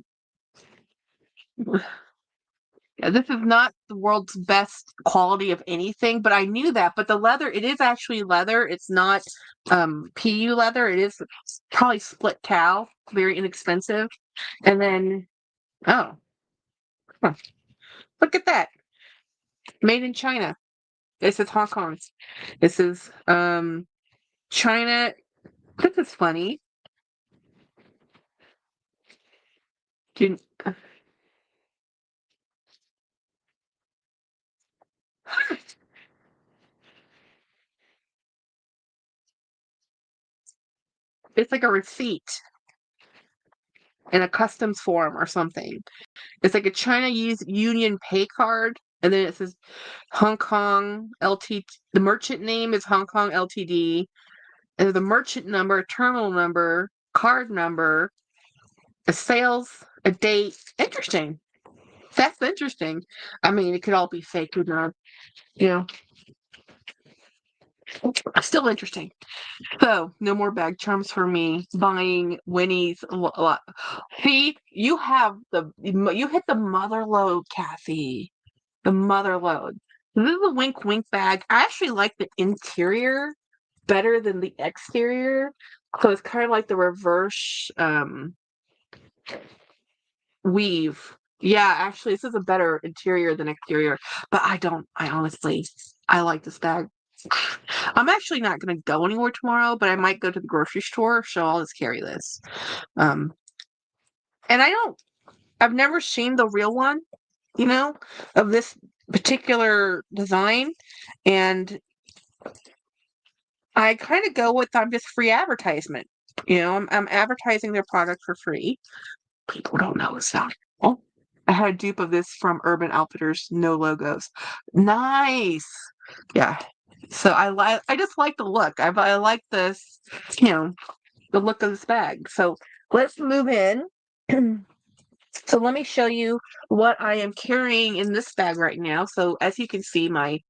This is not the world's best quality of anything, but I knew that. But the leather, it is actually leather. It's not PU leather. It is probably split cow, very inexpensive. And then, oh, huh, look at that, made in China. This is Hong Kong. This is China. This is funny. Do you- It's like a receipt in a customs form or something. It's like a China Union Pay card, and then it says Hong Kong LTD. The merchant name is Hong Kong Ltd. And the merchant number, terminal number, card number, a sales, a date. Interesting. That's interesting. I mean, it could all be fake, you know. Still interesting. So, no more bag charms for me. Buying Winnie's a lot. See, you hit the mother lode, Kathy. The mother lode. This is a wink wink bag. I actually like the interior better than the exterior. So it's kind of like the reverse weave. Yeah, actually, this is a better interior than exterior. But I like this bag. I'm actually not going to go anywhere tomorrow, but I might go to the grocery store, so I'll just carry this. Um, and I've never seen the real one, you know, of this particular design, and I kind of go with I'm just free advertisement. I'm advertising their product for free. People don't know it's not. Oh, I had a dupe of this from Urban Outfitters, no logos. Nice. Yeah. So I just like the look. I like this, you know, the look of this bag. So let's move in. So let me show you what I am carrying in this bag right now. So as you can see, my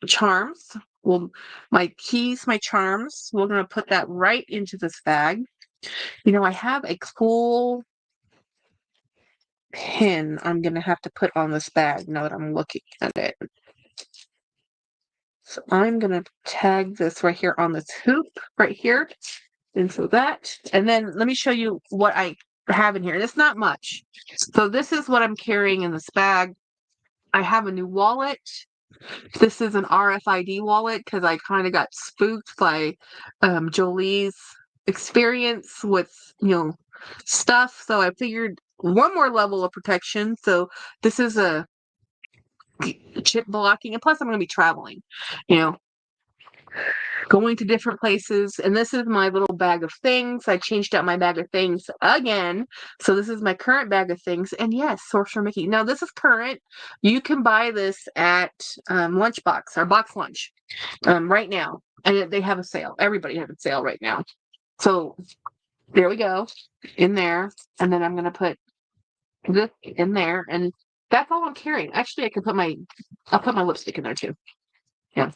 charms, well, my keys, my charms, we're going to put that right into this bag. I have a cool pin I'm going to have to put on this bag now that I'm looking at it. So I'm going to tag this right here on this hoop right here. And so that, and then let me show you what I have in here. And it's not much. So this is what I'm carrying in this bag. I have a new wallet. This is an RFID wallet because I kind of got spooked by Jolie's experience with, stuff. So I figured one more level of protection. So this is a chip blocking. And plus I'm going to be traveling, you know, going to different places. And this is my little bag of things. I changed out my bag of things again. So this is my current bag of things. And yes, Sorcerer Mickey. Now this is current. You can buy this at Lunchbox or Box Lunch right now. And they have a sale. Everybody has a sale right now. So there we go. In there. And then I'm going to put this in there. And that's all I'm carrying. Actually, I'll put my lipstick in there too. Yeah.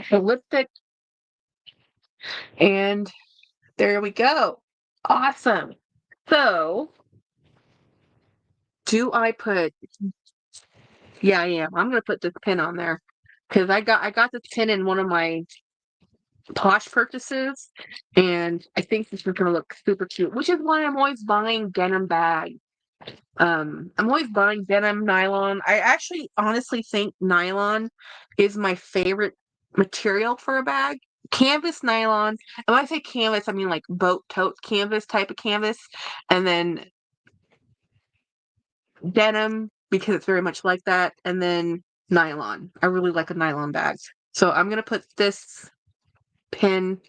So lipstick. And there we go. Awesome. So, do I put? Yeah, I am. I'm gonna put this pin on there because I got this pin in one of my Posh purchases, and I think this is gonna look super cute. Which is why I'm always buying denim bags. I'm always buying denim, nylon. I actually honestly think nylon is my favorite material for a bag. Canvas, nylon. And when I say canvas, I mean like boat tote canvas type of canvas. And then denim, because it's very much like that. And then nylon. I really like a nylon bag. So I'm going to put this pin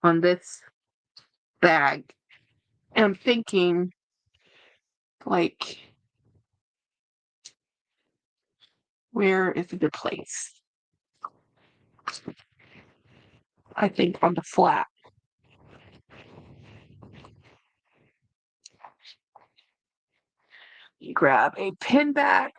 on this bag. And I'm thinking, like, where is a good place? I think on the flap. You grab a pin back.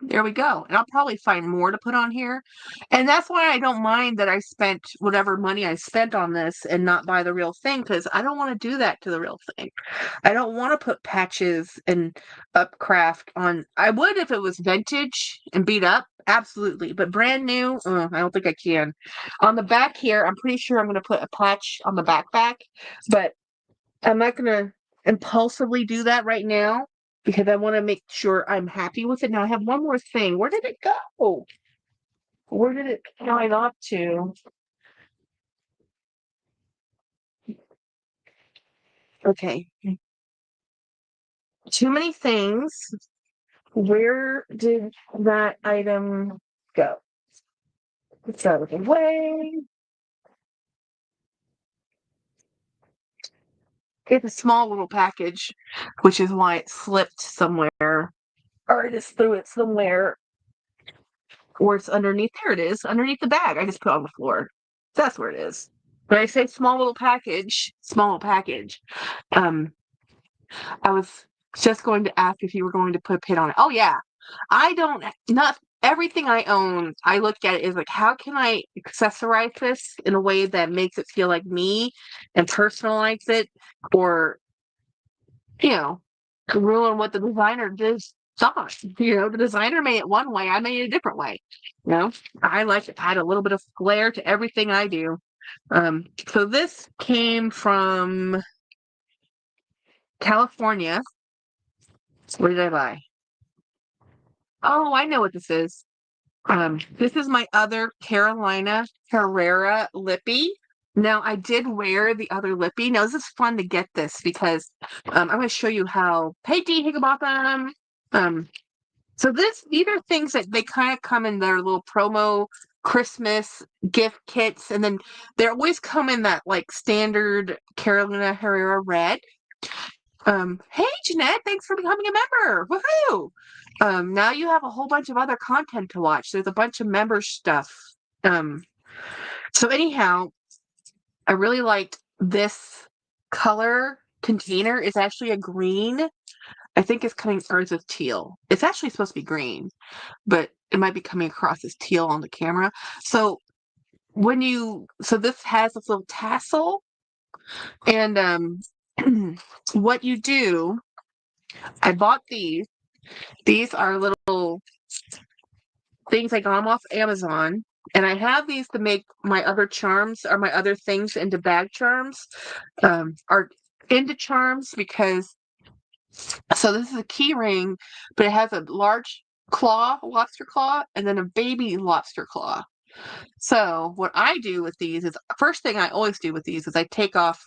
There we go. And I'll probably find more to put on here. And that's why I don't mind that I spent whatever money I spent on this and not buy the real thing, because I don't want to do that to the real thing. I don't want to put patches and upcraft on. I would if it was vintage and beat up, absolutely. But brand new, I don't think I can. On the back here, I'm pretty sure I'm going to put a patch on the backpack, but I'm not going to impulsively do that right now because I want to make sure I'm happy with it. Now I have one more thing. Where did it go? Where did it sign off to? Okay. Too many things. Where did that item go? It's out of the way. It's a small little package, which is why it slipped somewhere. Or I just threw it somewhere. Or it's underneath. There it is, underneath the bag. I just put it on the floor. That's where it is. When I say small little package, small little package, um, I was just going to ask if you were going to put a pin on it. Oh yeah. I don't not everything I own, I look at it as like, how can I accessorize this in a way that makes it feel like me and personalize it, or you know, ruin what the designer just thought. The designer made it one way, I made it a different way. You know, I like to add a little bit of flair to everything I do. So this came from California. What did I buy? Oh, I know what this is. This is my other Carolina Herrera lippy. Now, I did wear the other lippy. Now, this is fun to get this because I'm going to show you how. Hey, D. Higginbotham. Um, so these are things that they kind of come in their little promo Christmas gift kits, and then they always come in that like standard Carolina Herrera red. Hey Jeanette, thanks for becoming a member. Woohoo! Now you have a whole bunch of other content to watch. There's a bunch of member stuff. Um, so anyhow, I really liked this color container. It's actually a green. I think it's coming ours is teal. It's actually supposed to be green, but it might be coming across as teal on the camera. So so this has this little tassel, and what you do, I bought these. These are little things I got them off Amazon. And I have these to make my other charms or my other things into bag charms, or into charms, because so this is a key ring, but it has a large claw, lobster claw, and then a baby lobster claw. So what I do with these is, first thing I always do with these is I take off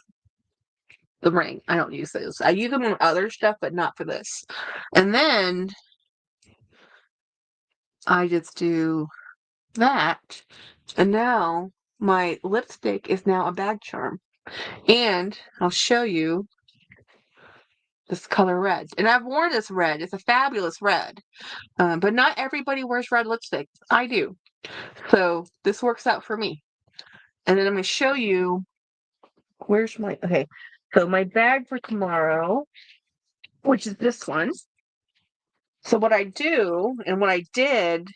the ring. I don't use those. I use them on other stuff, but not for this. And then I just do that. And now my lipstick is now a bag charm. And I'll show you this color red. And I've worn this red. It's a fabulous red. But not everybody wears red lipstick. I do. So this works out for me. And then I'm going to show you, okay. So my bag for tomorrow, which is this one. So what I do, and what I did,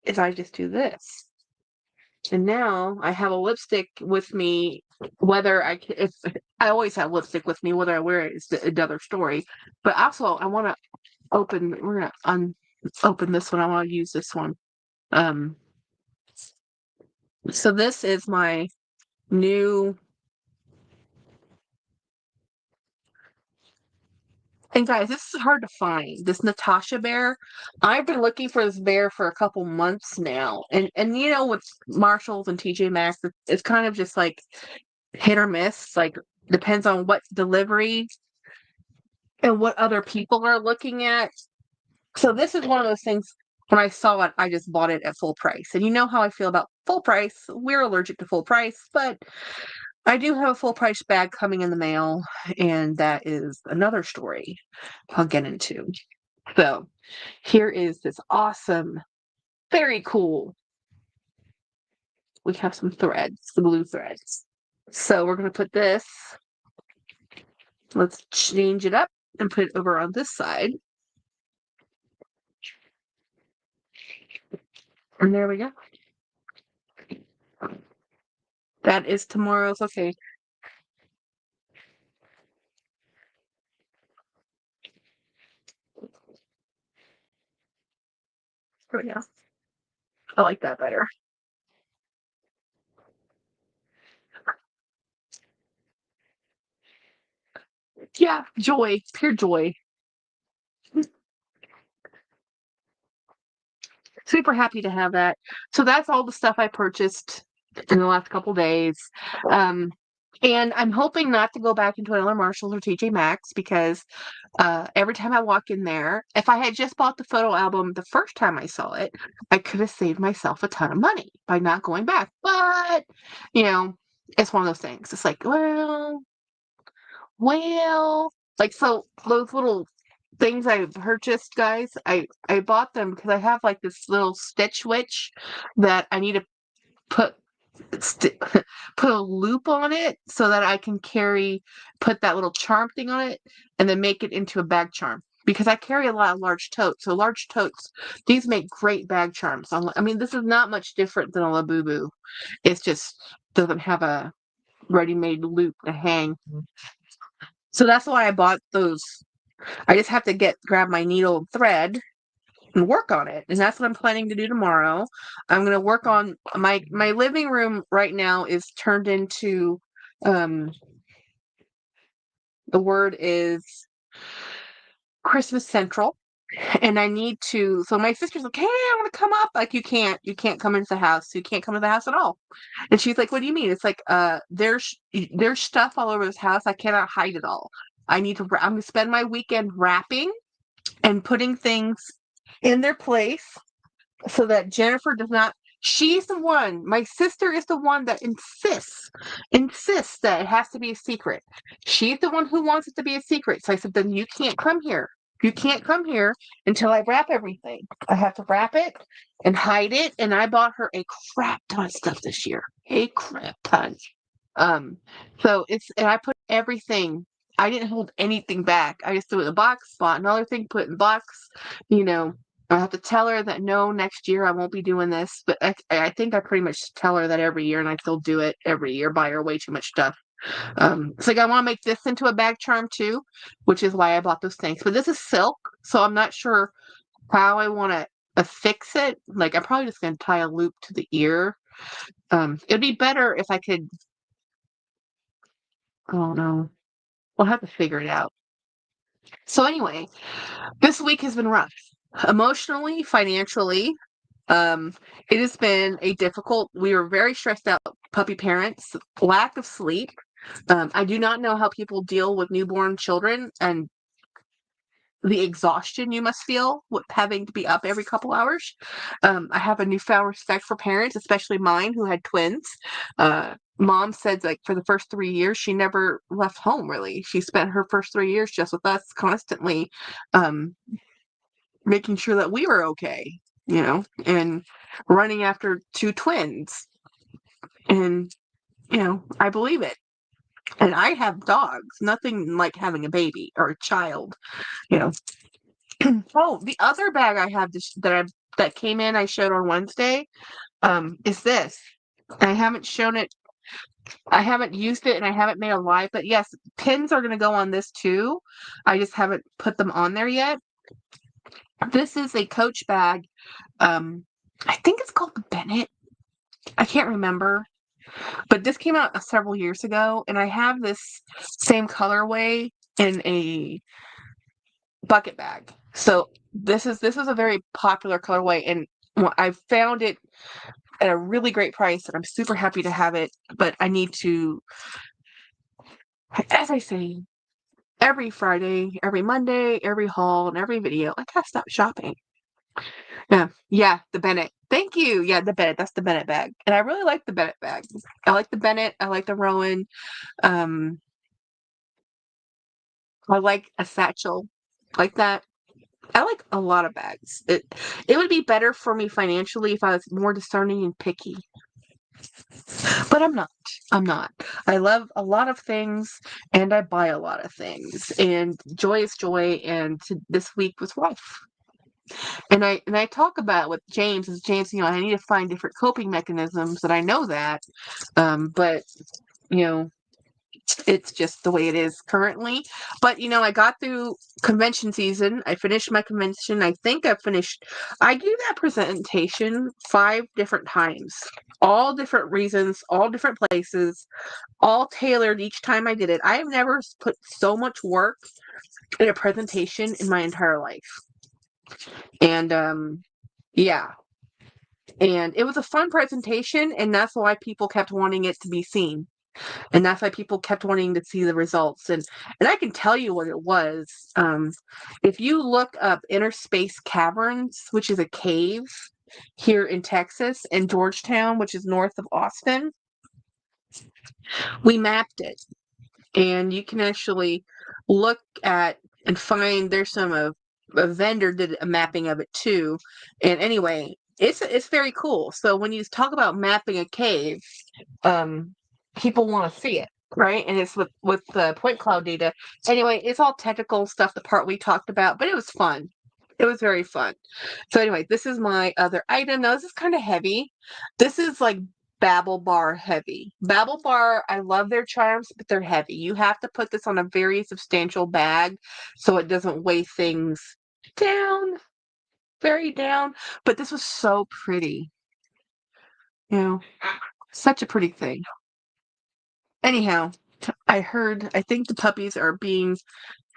is I just do this. And now I have a lipstick with me, whether if I always have lipstick with me, whether I wear it is another story. But also, I want to we're going to open this one. I want to use this one. So this is my new, and guys, this is hard to find, this Natasha bear. I've been looking for this bear for a couple months now. And with Marshalls and TJ Maxx, it's kind of just like hit or miss, like depends on what delivery and what other people are looking at. So this is one of those things, when I saw it, I just bought it at full price. And you know how I feel about full price. We're allergic to full price, but I do have a full price bag coming in the mail, and that is another story I'll get into. So here is this awesome, very cool. We have some threads, the blue threads. So we're going to put this, let's change it up and put it over on this side. And there we go. That is tomorrow's. Okay. There we go. I like that better. Yeah, joy, pure joy. Super happy to have that. So that's all the stuff I purchased in the last couple days. And I'm hoping not to go back into another Marshalls or TJ Maxx, because every time I walk in there, if I had just bought the photo album the first time I saw it, I could have saved myself a ton of money by not going back. But, it's one of those things. It's like, well, like, so those little things I purchased, guys, I bought them because I have like this little stitch witch that I need to put put a loop on it so that I can put that little charm thing on it and then make it into a bag charm. Because I carry a lot of large totes. So large totes, these make great bag charms. I mean, this is not much different than a Labubu. It's just doesn't have a ready-made loop to hang. So that's why I bought those. I just have to grab my needle and thread and work on it. And that's what I'm planning to do tomorrow. I'm going to work on my living room right now is turned into um the word is Christmas Central. And I need to, so my sister's like, hey, I want to come up. Like, you can't come into the house. You can't come into the house at all. And she's like, what do you mean? It's like, there's stuff all over this house. I cannot hide it all. I'm going to spend my weekend wrapping and putting things in their place so that Jennifer does not, she's the one, my sister is the one that insists that it has to be a secret. She's the one who wants it to be a secret. So I said, then you can't come here. You can't come here until I wrap everything. I have to wrap it and hide it. And I bought her a crap ton of stuff this year. A crap ton. And I put everything, I didn't hold anything back. I just threw it in a box, bought another thing, put it in the box. I have to tell her that no, next year I won't be doing this. But I think I pretty much tell her that every year, and I still do it every year, buy her way too much stuff. It's like I want to make this into a bag charm too, which is why I bought those things. But this is silk, so I'm not sure how I want to affix it. Like, I'm probably just going to tie a loop to the ear. It'd be better if I could, I don't know. We'll have to figure it out. So anyway, this week has been rough. Emotionally, financially, it has been we were very stressed out puppy parents, lack of sleep. I do not know how people deal with newborn children and the exhaustion you must feel with having to be up every couple hours. I have a newfound respect for parents, especially mine who had twins. Mom said, like, for the first 3 years, she never left home, really. She spent her first 3 years just with us, constantly making sure that we were okay, and running after two twins. And, I believe it. And I have dogs, nothing like having a baby or a child, Oh, the other bag I have that came in, I showed on Wednesday, is this. I haven't shown it. I haven't used it, and I haven't made a live. But yes, pins are going to go on this too. I just haven't put them on there yet. This is a Coach bag. I think it's called the Bennett. I can't remember. But this came out several years ago, and I have this same colorway in a bucket bag. So this is a very popular colorway, and I found it at a really great price, and I'm super happy to have it. But I need to, as I say, every Friday, every Monday, every haul, and every video, I gotta stop shopping. Yeah, the Bennett. Thank you. Yeah, the Bennett. That's the Bennett bag, and I really like the Bennett bag. I like the Bennett. I like the Rowan. I like a satchel like that. I like a lot of bags. It would be better for me financially if I was more discerning and picky. But I'm not. I'm not. I love a lot of things and I buy a lot of things. And joy is joy, and this week was rough. And I talk about with James, I need to find different coping mechanisms, and I know that. But you know, it's just the way it is currently. But I got through convention season. I finished my convention. I gave that presentation 5 different times, all different reasons, all different places, all tailored each time I did it. I have never put so much work in a presentation in my entire life. And yeah, and it was a fun presentation, and that's why people kept wanting it to be seen. And that's why people kept wanting to see the results. And I can tell you what it was. If you look up Inner Space Caverns, which is a cave here in Texas, in Georgetown, which is north of Austin, we mapped it. And you can actually look at and find there's a vendor did a mapping of it too. And anyway, it's very cool. So when you talk about mapping a cave, um, people want to see it, right? And it's with the point cloud data. Anyway, it's all technical stuff, the part we talked about, but it was fun. It was very fun. So anyway, this is my other item. Now this is kind of heavy. This is like Babble Bar heavy. Babble Bar, I love their charms, but they're heavy. You have to put this on a very substantial bag so it doesn't weigh things down, very down. But this was so pretty. You know, such a pretty thing. Anyhow, I think the puppies are being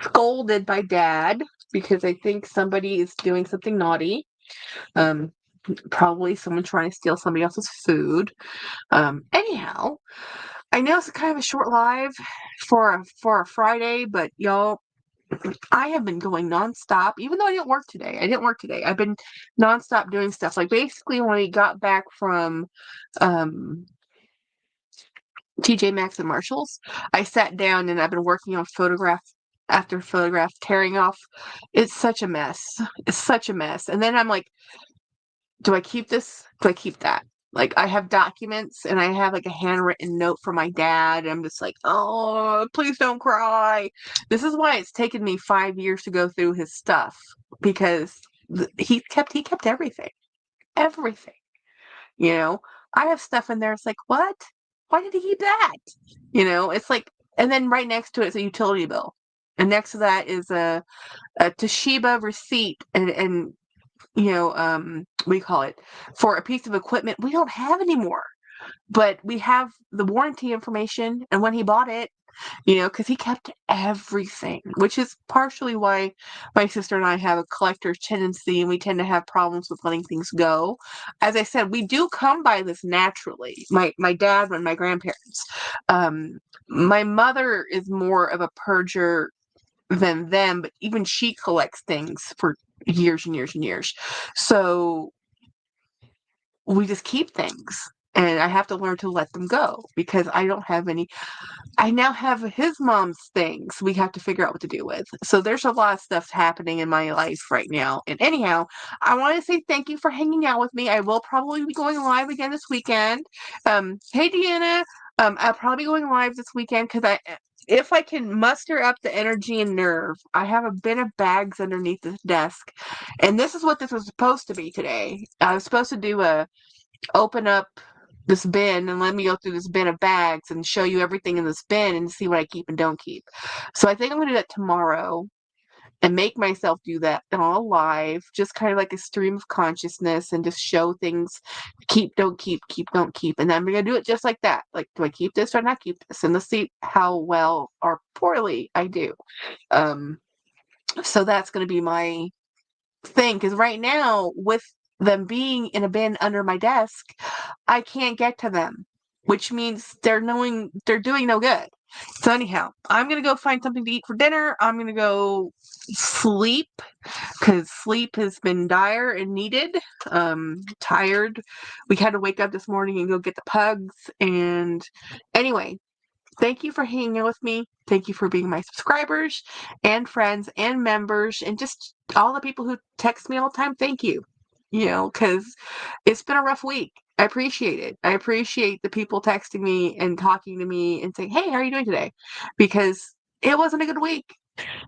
scolded by dad because I think somebody is doing something naughty. Um, Probably someone trying to steal somebody else's food. Anyhow, I know it's kind of a short live for a Friday, but y'all, I have been going nonstop, even though I didn't work today. I didn't work today. I've been nonstop doing stuff. Like basically when we got back from um TJ Maxx and Marshalls, I sat down and I've been working on photograph after photograph, tearing off. It's such a mess. It's such a mess. And then I'm like, do I keep this? Do I keep that? Like I have documents and I have like a handwritten note from my dad. And I'm just like, oh, please don't cry. This is why it's taken me 5 years to go through his stuff because he kept everything, everything. You know, I have stuff in there. It's like, what? Why did he keep that? You know, it's like, and then right next to it is a utility bill, and next to that is a Toshiba receipt, and we call it for a piece of equipment we don't have anymore, but we have the warranty information and when he bought it, because he kept everything, which is partially why my sister and I have a collector's tendency and we tend to have problems with letting things go. As I said, we do come by this naturally. My dad and my grandparents. My mother is more of a purger than them, but even she collects things for years and years and years. So we just keep things. And I have to learn to let them go because I don't have any. I now have his mom's things we have to figure out what to do with. So there's a lot of stuff happening in my life right now. And anyhow, I want to say thank you for hanging out with me. I will probably be going live again this weekend. Hey, Deanna. I'll probably be going live this weekend because if I can muster up the energy and nerve, I have a bin of bags underneath this desk. And this is what this was supposed to be today. I was supposed to do open up this bin and let me go through this bin of bags and show you everything in this bin and see what I keep and don't keep. So I think I'm going to do that tomorrow and make myself do that on a live, just kind of like a stream of consciousness and just show things, keep, don't keep, keep, don't keep. And then I'm going to do it just like that. Like, do I keep this or not keep this? And let's see how well or poorly I do. So that's going to be my thing. Because right now, with them being in a bin under my desk, I can't get to them, which means they're doing no good. So anyhow, I'm gonna go find something to eat for dinner. I'm gonna go sleep because sleep has been dire and needed. Tired. We had to wake up this morning and go get the pugs. And anyway, thank you for hanging out with me. Thank you for being my subscribers and friends and members and just all the people who text me all the time. Thank you. Because it's been a rough week. I appreciate it. I appreciate the people texting me and talking to me and saying, hey, how are you doing today? Because it wasn't a good week.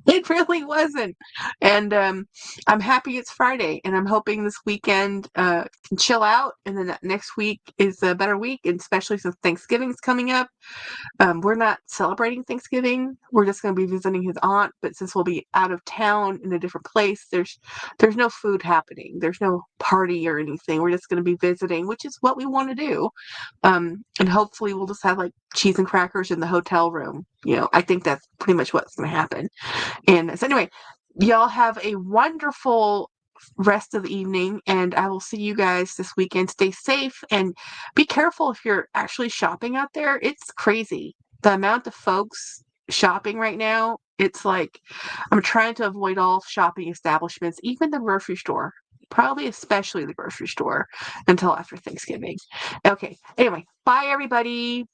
It really wasn't. And I'm happy it's Friday, and I'm hoping this weekend can chill out, and then next week is a better week, and especially since Thanksgiving's coming up. We're not celebrating Thanksgiving. We're just going to be visiting his aunt. But since we'll be out of town in a different place, there's no food happening. There's no party or anything. We're just going to be visiting, which is what we want to do. And hopefully we'll just have like cheese and crackers in the hotel room. I think that's pretty much what's going to happen. And so anyway, y'all have a wonderful rest of the evening, and I will see you guys this weekend. Stay safe and be careful if you're actually shopping out there. It's crazy. The amount of folks shopping right now, it's like I'm trying to avoid all shopping establishments, even the grocery store. Probably especially the grocery store until after Thanksgiving. Okay. Anyway, bye everybody.